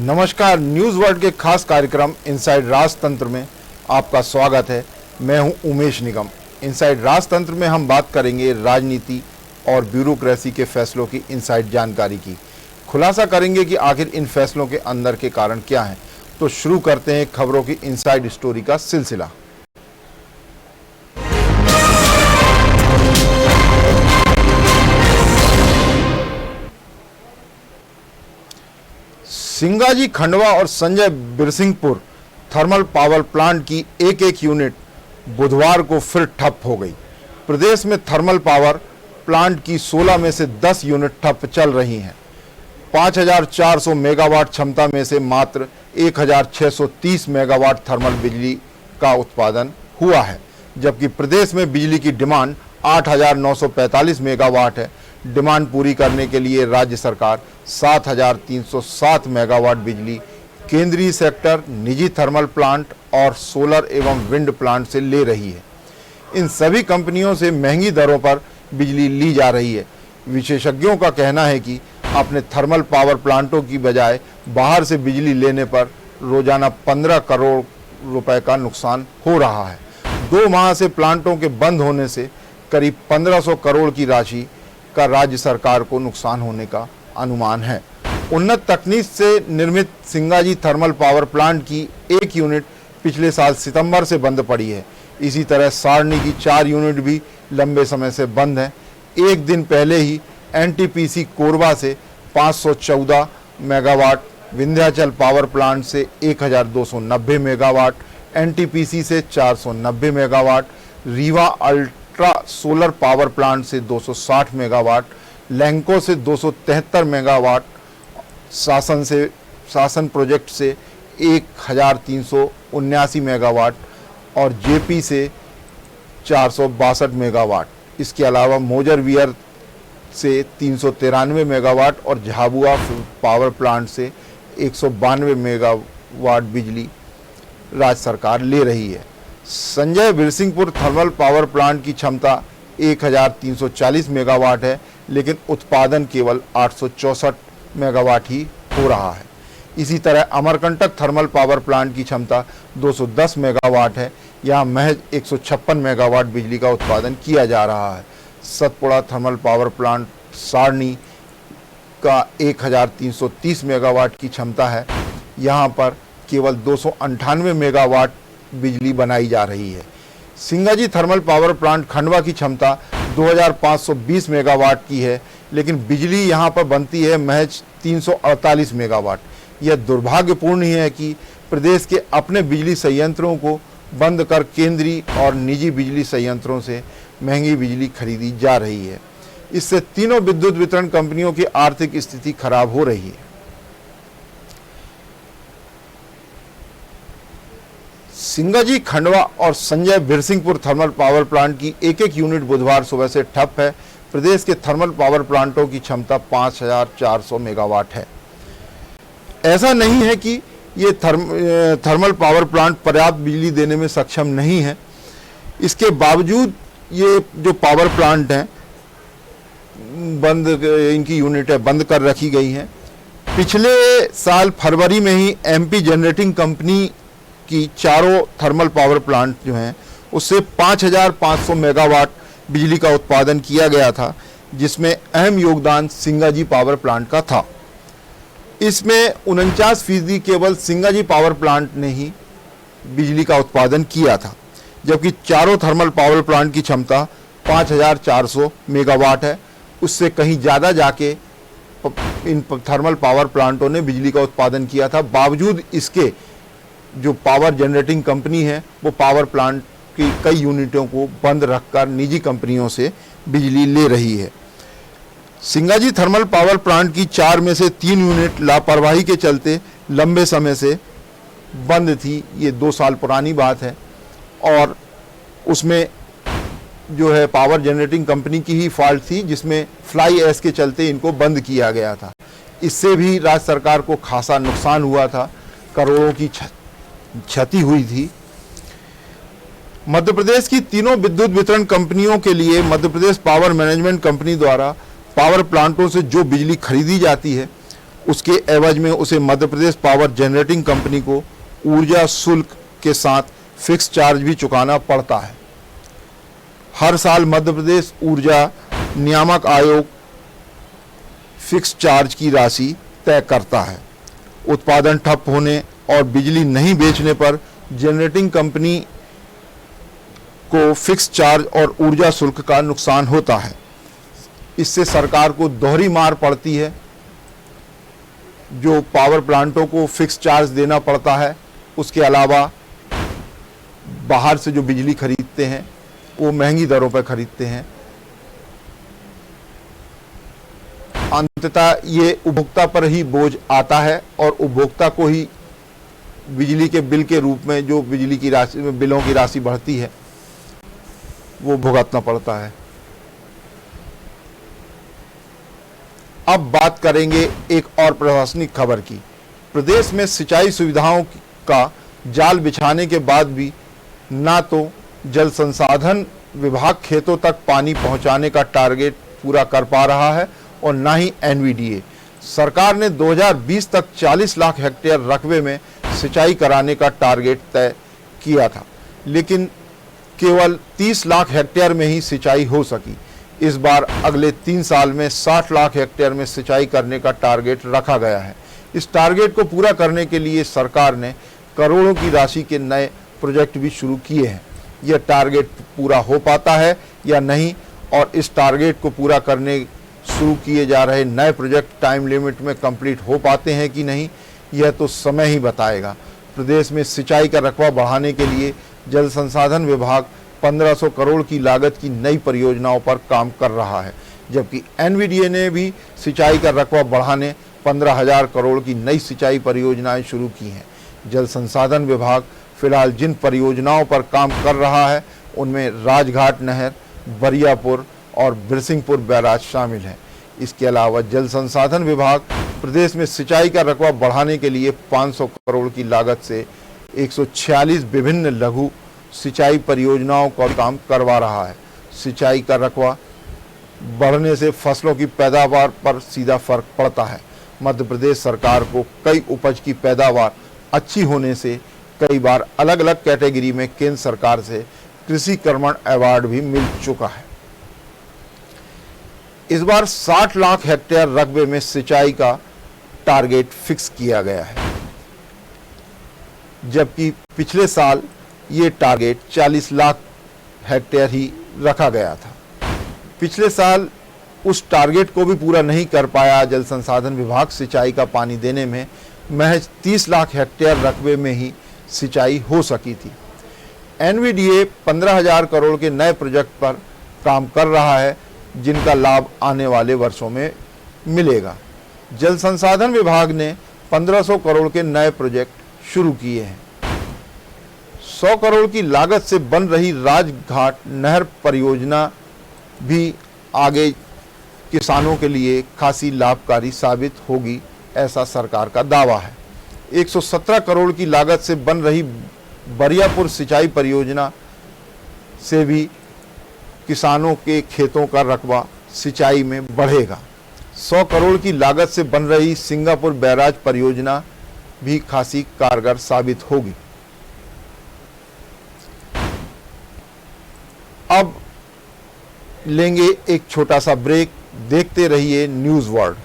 नमस्कार, news world के खास कार्यक्रम इनसाइड राजतंत्र में आपका स्वागत है। मैं हूं उमेश निगम। इनसाइड राजतंत्र में हम बात करेंगे राजनीति और ब्यूरोक्रेसी के फैसलों की इनसाइड जानकारी की। खुलासा करेंगे कि आखिर इन फैसलों के अंदर के कारण क्या हैं। तो शुरू करते हैं खबरों की इनसाइड स्टोरी का सिलसिला। सिंगाजी खंडवा और Sanjay Birsinghpur thermal power plant की एक यूनिट बुधवार को फिर ठप हो गई। प्रदेश में थर्मल पावर प्लांट की 16 में से 10 यूनिट ठप चल रही हैं। 5400 मेगावाट क्षमता में से मात्र 1630 मेगावाट थर्मल बिजली का उत्पादन हुआ है, जबकि प्रदेश में बिजली की डिमांड 8945 मेगावाट है। डिमांड पूरी करने के लिए राज्य सरकार 7307 मेगावाट बिजली केंद्रीय सेक्टर, निजी थर्मल प्लांट और सोलर एवं विंड प्लांट से ले रही है। इन सभी कंपनियों से महंगी दरों पर बिजली ली जा रही है। विशेषज्ञों का कहना है कि अपने थर्मल पावर प्लांटों की बजाय बाहर से बिजली लेने पर रोजाना 15 करोड़ रुपए का नुकसान हो रहा है। 2 माह से प्लांटों के बंद होने से करीब 1500 करोड़ की राशि का राज्य सरकार को नुकसान होने का अनुमान है। उन्नत तकनीक से निर्मित सिंगाजी थर्मल पावर प्लांट की एक यूनिट पिछले साल सितंबर से बंद पड़ी है। इसी तरह सारणी की 4 यूनिट भी लंबे समय से बंद है। एक दिन पहले ही एनटीपीसी कोरबा से 514 मेगावाट, विंध्याचल पावर प्लांट से 1290 मेगावाट, एनटीपीसी से 490 megawatt, Rewa ultra solar power plant से 260 मेगावाट, लैंको से 273 मेगावाट, शासन प्रोजेक्ट से 1379 मेगावाट और जेपी से 462 मेगावाट। इसके अलावा मोजर वियर से 393 मेगावाट और झाबुआ पावर प्लांट से 192 मेगावाट बिजली राज्य सरकार ले रही है। Sanjay Birsinghpur thermal power plant की क्षमता 1340 मेगावाट है, लेकिन उत्पादन केवल 864 मेगावाट ही हो रहा है। इसी तरह अमरकंटक थर्मल पावर प्लांट की क्षमता 210 मेगावाट है। यहाँ महज 156 मेगावाट बिजली का उत्पादन किया जा रहा है। सतपुड़ा थर्मल पावर प्लांट सारणी का 1330 मेगावाट की क्षमता है। यहाँ पर केवल 298 मेगावाट बिजली बनाई जा रही है। Singaji thermal power plant Khandwa की क्षमता 2520 मेगावाट की है, लेकिन बिजली यहाँ पर बनती है महज 348 मेगावाट। यह दुर्भाग्यपूर्ण ही है कि प्रदेश के अपने बिजली संयंत्रों को बंद कर केंद्रीय और निजी बिजली संयंत्रों से महंगी बिजली खरीदी जा रही है। इससे तीनों विद्युत वितरण कंपनियों की आर्थिक स्थिति खराब हो रही है। सिंगाजी खंडवा और Sanjay Birsinghpur thermal power plant की एक यूनिट बुधवार सुबह से ठप है। प्रदेश के थर्मल पावर प्लांटों की क्षमता 5400 मेगावाट है। ऐसा नहीं है कि ये थर्मल पावर प्लांट पर्याप्त बिजली देने में सक्षम नहीं है। इसके बावजूद ये जो पावर प्लांट हैं इनकी यूनिटें बंद कर रखी गई हैं। पिछले साल फरवरी में ही एमपी जनरेटिंग कंपनी की चारों थर्मल पावर प्लांट जो हैं उससे 5500 मेगावाट बिजली का उत्पादन किया गया था, जिसमें अहम योगदान सिंगाजी पावर प्लांट का था। इसमें 49% केवल सिंगाजी पावर प्लांट ने ही बिजली का उत्पादन किया था, जबकि चारों थर्मल पावर प्लांट की क्षमता 5400 मेगावाट है। उससे कहीं ज़्यादा जाके इन थर्मल पावर प्लांटों ने बिजली का उत्पादन किया था। बावजूद इसके जो पावर जनरेटिंग कंपनी है वो पावर प्लांट की कई यूनिटों को बंद रखकर निजी कंपनियों से बिजली ले रही है। सिंगाजी थर्मल पावर प्लांट की 4 में से 3 यूनिट लापरवाही के चलते लंबे समय से बंद थी। ये 2 साल पुरानी बात है और उसमें जो है पावर जनरेटिंग कंपनी की ही फॉल्ट थी, जिसमें फ्लाई ऐश के चलते इनको बंद किया गया था। इससे भी राज्य सरकार को खासा नुकसान हुआ था, करोड़ों की क्षति हुई थी। मध्य प्रदेश की तीनों विद्युत वितरण कंपनियों के लिए Madhya Pradesh power management company द्वारा पावर प्लांटों से जो बिजली खरीदी जाती है उसके एवज में उसे Madhya Pradesh power generating company को ऊर्जा शुल्क के साथ फिक्स चार्ज भी चुकाना पड़ता है। हर साल मध्य प्रदेश ऊर्जा नियामक आयोग फिक्स चार्ज की राशि तय करता है। उत्पादन ठप होने और बिजली नहीं बेचने पर जनरेटिंग कंपनी को फिक्स चार्ज और ऊर्जा शुल्क का नुकसान होता है। इससे सरकार को दोहरी मार पड़ती है। जो पावर प्लांटों को फिक्स चार्ज देना पड़ता है, उसके अलावा बाहर से जो बिजली खरीदते हैं वो महंगी दरों पर खरीदते हैं। अंततः ये उपभोक्ता पर ही बोझ आता है और उपभोक्ता को ही बिजली के बिल के रूप में जो बिजली की राशि बिलों की राशि बढ़ती है वो भुगतना पड़ता है। अब बात करेंगे एक और प्रशासनिक खबर की। प्रदेश में सिंचाई सुविधाओं का जाल बिछाने के बाद भी ना तो जल संसाधन विभाग खेतों तक पानी पहुंचाने का टारगेट पूरा कर पा रहा है और ना ही एनवीडीए। सरकार ने 2020 तक 40 लाख हेक्टेयर रकबे में सिंचाई कराने का टारगेट तय किया था, लेकिन केवल 30 लाख हेक्टेयर में ही सिंचाई हो सकी। इस बार अगले 3 साल में 60 लाख हेक्टेयर में सिंचाई करने का टारगेट रखा गया है। इस टारगेट को पूरा करने के लिए सरकार ने करोड़ों की राशि के नए प्रोजेक्ट भी शुरू किए हैं। यह टारगेट पूरा हो पाता है या नहीं और इस टारगेट को पूरा करने शुरू किए जा रहे नए प्रोजेक्ट टाइम लिमिट में कंप्लीट हो पाते हैं कि नहीं, यह तो समय ही बताएगा। प्रदेश में सिंचाई का रकबा बढ़ाने के लिए जल संसाधन विभाग 1500 करोड़ की लागत की नई परियोजनाओं पर काम कर रहा है, जबकि एनवीडीए ने भी सिंचाई का रकबा बढ़ाने 15,000 करोड़ की नई सिंचाई परियोजनाएं शुरू की हैं। जल संसाधन विभाग फिलहाल जिन परियोजनाओं पर काम कर रहा है उनमें राजघाट नहर, बरियापुर और बिरसिंहपुर बैराज शामिल हैं। इसके अलावा जल संसाधन विभाग प्रदेश में सिंचाई का रकबा बढ़ाने के लिए 500 करोड़ की लागत से 146 विभिन्न लघु सिंचाई परियोजनाओं का काम करवा रहा है। सिंचाई का रकबा बढ़ने से फसलों की पैदावार पर सीधा फर्क पड़ता है। मध्य प्रदेश सरकार को कई उपज की पैदावार अच्छी होने से कई बार अलग अलग कैटेगरी में केंद्र सरकार से कृषि कर्मण अवार्ड भी मिल चुका है। इस बार 60 लाख हेक्टेयर रकबे में सिंचाई का टारगेट फिक्स किया गया है, जबकि पिछले साल ये टारगेट 40 लाख हेक्टेयर ही रखा गया था। पिछले साल उस टारगेट को भी पूरा नहीं कर पाया जल संसाधन विभाग सिंचाई का पानी देने में। महज 30 लाख हेक्टेयर रकबे में ही सिंचाई हो सकी थी। एनवीडीए 15,000 करोड़ के नए प्रोजेक्ट पर काम कर रहा है, जिनका लाभ आने वाले वर्षों में मिलेगा। जल संसाधन विभाग ने 1500 करोड़ के नए प्रोजेक्ट शुरू किए हैं। 100 करोड़ की लागत से बन रही राजघाट नहर परियोजना भी आगे किसानों के लिए खासी लाभकारी साबित होगी, ऐसा सरकार का दावा है। 117 करोड़ की लागत से बन रही बरियापुर सिंचाई परियोजना से भी किसानों के खेतों का रकबा सिंचाई में बढ़ेगा। 100 करोड़ की लागत से बन रही सिंगापुर बैराज परियोजना भी खासी कारगर साबित होगी। अब लेंगे एक छोटा सा ब्रेक। देखते रहिए न्यूज़ वर्ल्ड।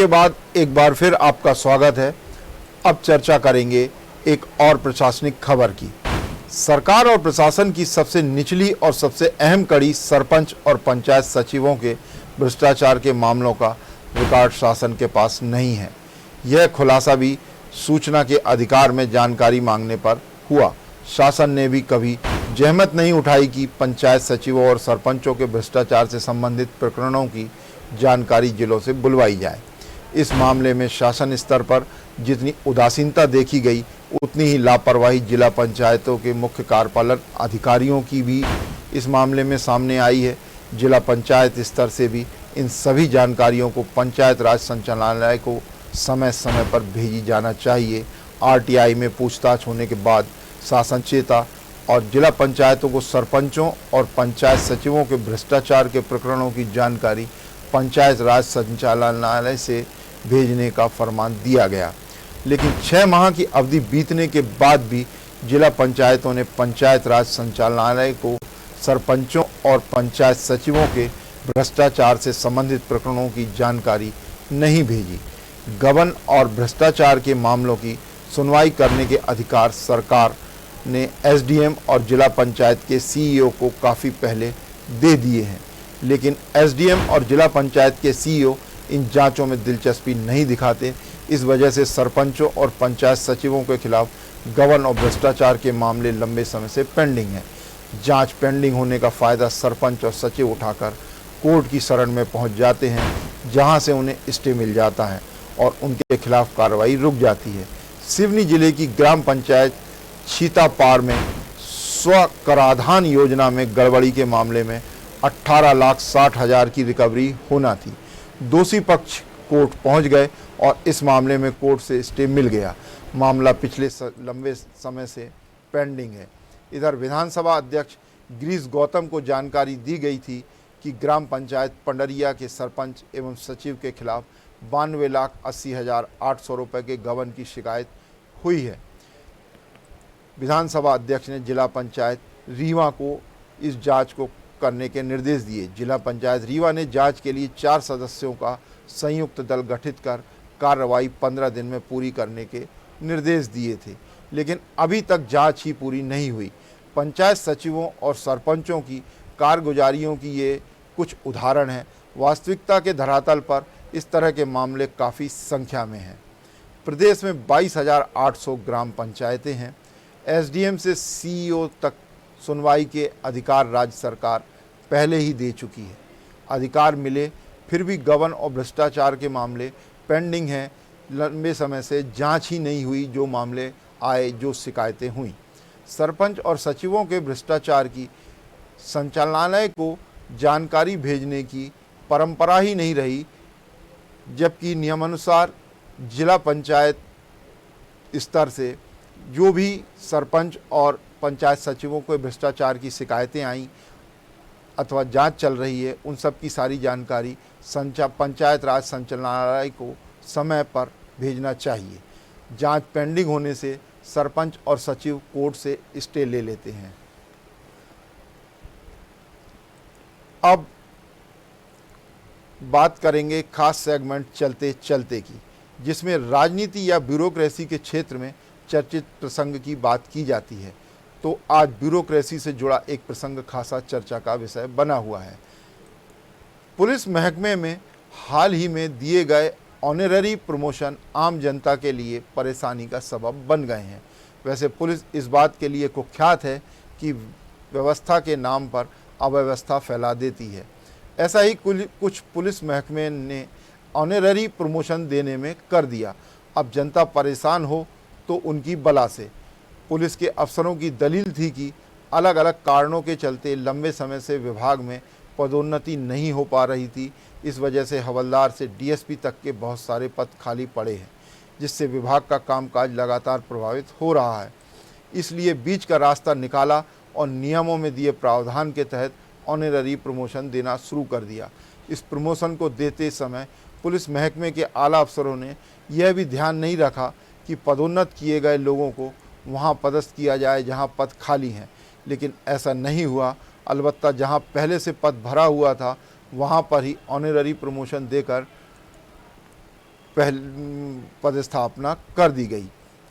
के बाद एक बार फिर आपका स्वागत है। अब चर्चा करेंगे एक और प्रशासनिक खबर की। सरकार और प्रशासन की सबसे निचली और सबसे अहम कड़ी सरपंच और पंचायत सचिवों के भ्रष्टाचार के मामलों का रिकॉर्ड शासन के पास नहीं है। यह खुलासा भी सूचना के अधिकार में जानकारी मांगने पर हुआ। शासन ने भी कभी जहमत नहीं उठाई कि पंचायत सचिवों और सरपंचों के भ्रष्टाचार से संबंधित प्रकरणों की जानकारी जिलों से बुलवाई जाए। इस मामले में शासन स्तर पर जितनी उदासीनता देखी गई, उतनी ही लापरवाही जिला पंचायतों के मुख्य कार्यपालक अधिकारियों की भी इस मामले में सामने आई है। जिला पंचायत स्तर से भी इन सभी जानकारियों को पंचायत राज संचालनालय को समय समय पर भेजी जाना चाहिए। आरटीआई में पूछताछ होने के बाद शासन चेता और जिला पंचायतों को सरपंचों और पंचायत सचिवों के भ्रष्टाचार के प्रकरणों की जानकारी पंचायत राज संचालनालय से भेजने का फरमान दिया गया। लेकिन 6 माह की अवधि बीतने के बाद भी जिला पंचायतों ने पंचायत राज संचालनालय को सरपंचों और पंचायत सचिवों के भ्रष्टाचार से संबंधित प्रकरणों की जानकारी नहीं भेजी। गबन और भ्रष्टाचार के मामलों की सुनवाई करने के अधिकार सरकार ने एसडीएम और जिला पंचायत के सीईओ को काफ़ी पहले दे दिए हैं, लेकिन एसडीएम और जिला पंचायत के सीईओ इन जांचों में दिलचस्पी नहीं दिखाते। इस वजह से सरपंचों और पंचायत सचिवों के खिलाफ गबन और भ्रष्टाचार के मामले लंबे समय से पेंडिंग हैं। जांच पेंडिंग होने का फ़ायदा सरपंच और सचिव उठाकर कोर्ट की शरण में पहुंच जाते हैं, जहां से उन्हें स्टे मिल जाता है और उनके खिलाफ कार्रवाई रुक जाती है। सिवनी जिले की ग्राम पंचायत छीतापार में स्व कराधान योजना में गड़बड़ी के मामले में 18,60,000 की रिकवरी होना थी। दोषी पक्ष कोर्ट पहुंच गए और इस मामले में कोर्ट से स्टे मिल गया। मामला पिछले लंबे समय से पेंडिंग है। इधर विधानसभा अध्यक्ष गिरीश गौतम को जानकारी दी गई थी कि ग्राम पंचायत पंडरिया के सरपंच एवं सचिव के खिलाफ 92,80,800 रुपये के गबन की शिकायत हुई है। विधानसभा अध्यक्ष ने जिला पंचायत रीवा को इस जांच को करने के निर्देश दिए। जिला पंचायत रीवा ने जांच के लिए 4 सदस्यों का संयुक्त दल गठित कर कार्रवाई 15 दिन में पूरी करने के निर्देश दिए थे, लेकिन अभी तक जांच ही पूरी नहीं हुई। पंचायत सचिवों और सरपंचों की कारगुजारियों की ये कुछ उदाहरण हैं। वास्तविकता के धरातल पर इस तरह के मामले काफ़ी संख्या में हैं। प्रदेश में 22,800 ग्राम पंचायतें हैं। एसडीएम से सीईओ तक सुनवाई के अधिकार राज्य सरकार पहले ही दे चुकी है। अधिकार मिले फिर भी गबन और भ्रष्टाचार के मामले पेंडिंग हैं। लंबे समय से जांच ही नहीं हुई। जो मामले आए, जो शिकायतें हुई, सरपंच और सचिवों के भ्रष्टाचार की संचालनालय को जानकारी भेजने की परंपरा ही नहीं रही, जबकि नियमानुसार जिला पंचायत स्तर से जो भी सरपंच और पंचायत सचिवों को भ्रष्टाचार की शिकायतें आई अथवा जांच चल रही है, उन सब की सारी जानकारी पंचायत राज संचालनालय को समय पर भेजना चाहिए। जांच पेंडिंग होने से सरपंच और सचिव कोर्ट से स्टे ले लेते हैं। अब बात करेंगे खास सेगमेंट चलते चलते की, जिसमें राजनीति या ब्यूरोक्रेसी के क्षेत्र में चर्चित प्रसंग की बात की जाती है। तो आज ब्यूरोक्रेसी से जुड़ा एक प्रसंग खासा चर्चा का विषय बना हुआ है। पुलिस महकमे में हाल ही में दिए गए ऑनररी प्रमोशन आम जनता के लिए परेशानी का सबब बन गए हैं। वैसे पुलिस इस बात के लिए कुख्यात है कि व्यवस्था के नाम पर अव्यवस्था फैला देती है। ऐसा ही कुछ पुलिस महकमे ने ऑनररी प्रमोशन देने में कर दिया। अब जनता परेशान हो तो उनकी बला से। पुलिस के अफसरों की दलील थी कि अलग अलग कारणों के चलते लंबे समय से विभाग में पदोन्नति नहीं हो पा रही थी। इस वजह से हवलदार से डीएसपी तक के बहुत सारे पद खाली पड़े हैं, जिससे विभाग का कामकाज लगातार प्रभावित हो रहा है। इसलिए बीच का रास्ता निकाला और नियमों में दिए प्रावधान के तहत ऑनररी प्रमोशन देना शुरू कर दिया। इस प्रमोशन को देते समय पुलिस महकमे के आला अफसरों ने यह भी ध्यान नहीं रखा कि पदोन्नत किए गए लोगों को वहां पदस्थ किया जाए जहां पद खाली हैं, लेकिन ऐसा नहीं हुआ। अलबत्ता जहां पहले से पद भरा हुआ था वहां पर ही ऑनररी प्रमोशन देकर पदस्थापना कर दी गई।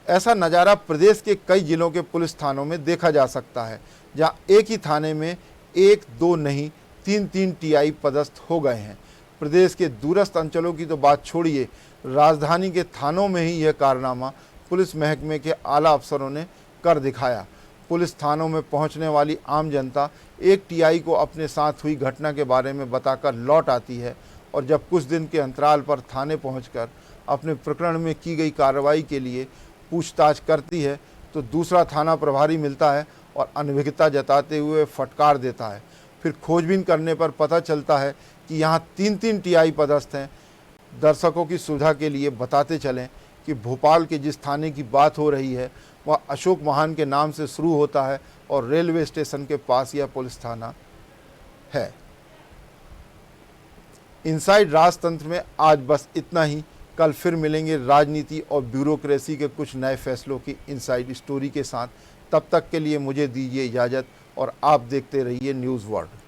ऐसा नज़ारा प्रदेश के कई जिलों के पुलिस थानों में देखा जा सकता है, जहां एक ही थाने में एक दो नहीं तीन तीन टीआई पदस्थ हो गए हैं। प्रदेश के दूरस्थ अंचलों की तो बात छोड़िए, राजधानी के थानों में ही यह कारनामा पुलिस महकमे के आला अफसरों ने कर दिखाया। पुलिस थानों में पहुंचने वाली आम जनता एक टीआई को अपने साथ हुई घटना के बारे में बताकर लौट आती है, और जब कुछ दिन के अंतराल पर थाने पहुंचकर अपने प्रकरण में की गई कार्रवाई के लिए पूछताछ करती है तो दूसरा थाना प्रभारी मिलता है और अनभिज्ञता जताते हुए फटकार देता है। फिर खोजबीन करने पर पता चलता है कि यहाँ तीन तीन टीआई पदस्थ हैं। दर्शकों की सुविधा के लिए बताते चलें कि भोपाल के जिस थाने की बात हो रही है वह अशोक महान के नाम से शुरू होता है और रेलवे स्टेशन के पास यह पुलिस थाना है। इनसाइड राजतंत्र में आज बस इतना ही। कल फिर मिलेंगे राजनीति और ब्यूरोक्रेसी के कुछ नए फैसलों की इनसाइड स्टोरी के साथ। तब तक के लिए मुझे दीजिए इजाज़त और आप देखते रहिए न्यूज़ वर्ल्ड।